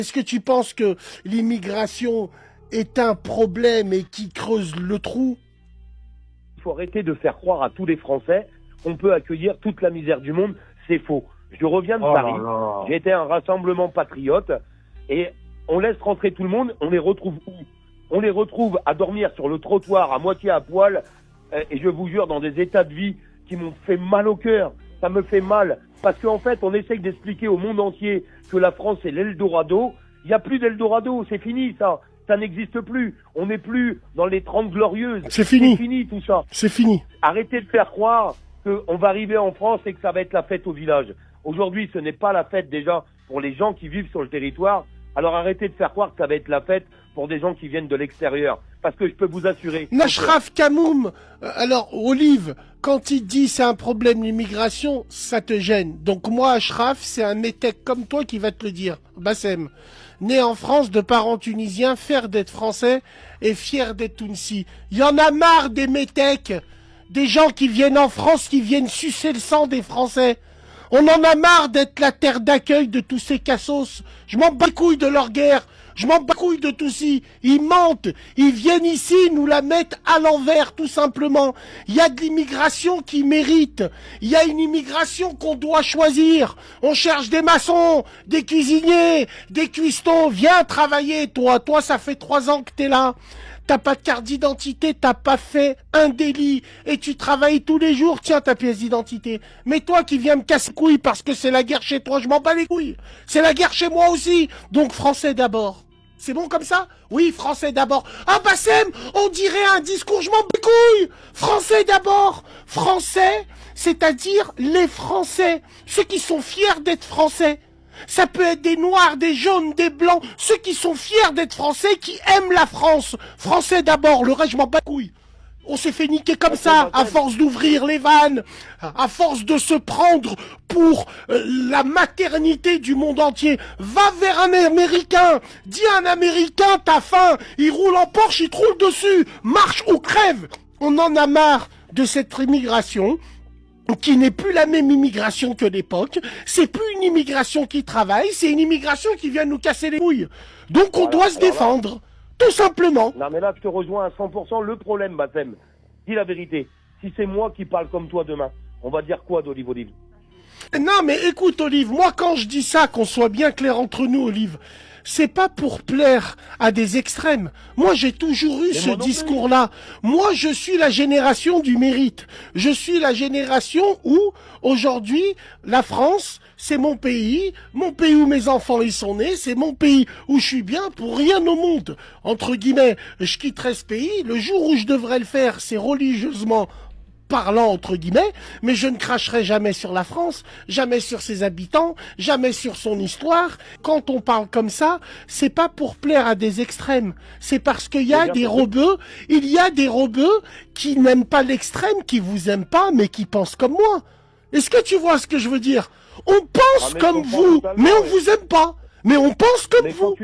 Est-ce que tu penses que l'immigration est un problème et qui creuse le trou? Il faut arrêter de faire croire à tous les Français qu'on peut accueillir toute la misère du monde. C'est faux. Je reviens de Paris. J'ai été à un rassemblement patriote et on laisse rentrer tout le monde. On les retrouve où? On les retrouve à dormir sur le trottoir à moitié à poil et je vous jure dans des états de vie qui m'ont fait mal au cœur. Ça me fait mal parce qu'en fait on essaye d'expliquer au monde entier que la France est l'Eldorado. Il n'y a plus d'Eldorado, c'est fini ça. Ça n'existe plus. On n'est plus dans les 30 glorieuses. C'est fini. C'est fini tout ça. C'est fini. Arrêtez de faire croire qu'on va arriver en France et que ça va être la fête au village. Aujourd'hui, ce n'est pas la fête déjà pour les gens qui vivent sur le territoire. Alors arrêtez de faire croire que ça va être la fête pour des gens qui viennent de l'extérieur. Parce que je peux vous assurer... Nashraf Kamoum, alors Olive, quand il dit c'est un problème l'immigration, ça te gêne. Donc moi, Ashraf, c'est un métèque comme toi qui va te le dire. Bassem, né en France de parents tunisiens, fier d'être français et fier d'être Tounsi. Il y en a marre des métèques, des gens qui viennent en France, qui viennent sucer le sang des Français. On en a marre d'être la terre d'accueil de tous ces cassos. Je m'en bats les couilles de leur guerre. Je m'en bats les couilles de tout ci. Ils mentent. Ils viennent ici nous la mettent à l'envers, tout simplement. Il y a de l'immigration qui mérite. Il y a une immigration qu'on doit choisir. On cherche des maçons, des cuisiniers, des cuistots. Viens travailler, toi. Toi, ça fait 3 ans que t'es là. T'as pas de carte d'identité, t'as pas fait un délit et tu travailles tous les jours, tiens ta pièce d'identité. Mais toi qui viens me casser les couilles parce que c'est la guerre chez toi, je m'en bats les couilles. C'est la guerre chez moi aussi, donc français d'abord. C'est bon comme ça? Oui, français d'abord. Ah Bassem, on dirait un discours, je m'en bats les couilles. Français d'abord. Français, c'est-à-dire les Français, ceux qui sont fiers d'être français. Ça peut être des noirs, des jaunes, des blancs, ceux qui sont fiers d'être français, qui aiment la France. Français d'abord, le reste je m'en bats les couilles. On s'est fait niquer comme ça, à force d'ouvrir les vannes, à force de se prendre pour la maternité du monde entier. Va vers un Américain, dis à un Américain, t'as faim, il roule en Porsche, il te roule dessus, marche ou crève. On en a marre de cette immigration qui n'est plus la même immigration que l'époque, c'est plus une immigration qui travaille, c'est une immigration qui vient nous casser les couilles. Donc on doit se défendre, tout simplement. Non mais là je te rejoins à 100%. Le problème, Bassem, dis la vérité, si c'est moi qui parle comme toi demain, on va dire quoi d'Olive Olive? Non mais écoute Olive, moi quand je dis ça, qu'on soit bien clair entre nous Olive, c'est pas pour plaire à des extrêmes. Moi, j'ai toujours eu ce discours-là. Moi, je suis la génération du mérite. Je suis la génération où, aujourd'hui, la France, c'est mon pays où mes enfants y sont nés, c'est mon pays où je suis bien pour rien au monde. Entre guillemets, je quitterai ce pays. Le jour où je devrais le faire, c'est religieusement parlant entre guillemets, mais je ne cracherai jamais sur la France, jamais sur ses habitants, jamais sur son histoire. Quand on parle comme ça, c'est pas pour plaire à des extrêmes, c'est parce qu'il y a des rebeux, il y a des rebeux qui n'aiment pas l'extrême, qui vous aiment pas, mais qui pensent comme moi. Est-ce que tu vois ce que je veux dire? On pense comme vous, mais on vous aime pas. Mais on pense comme vous.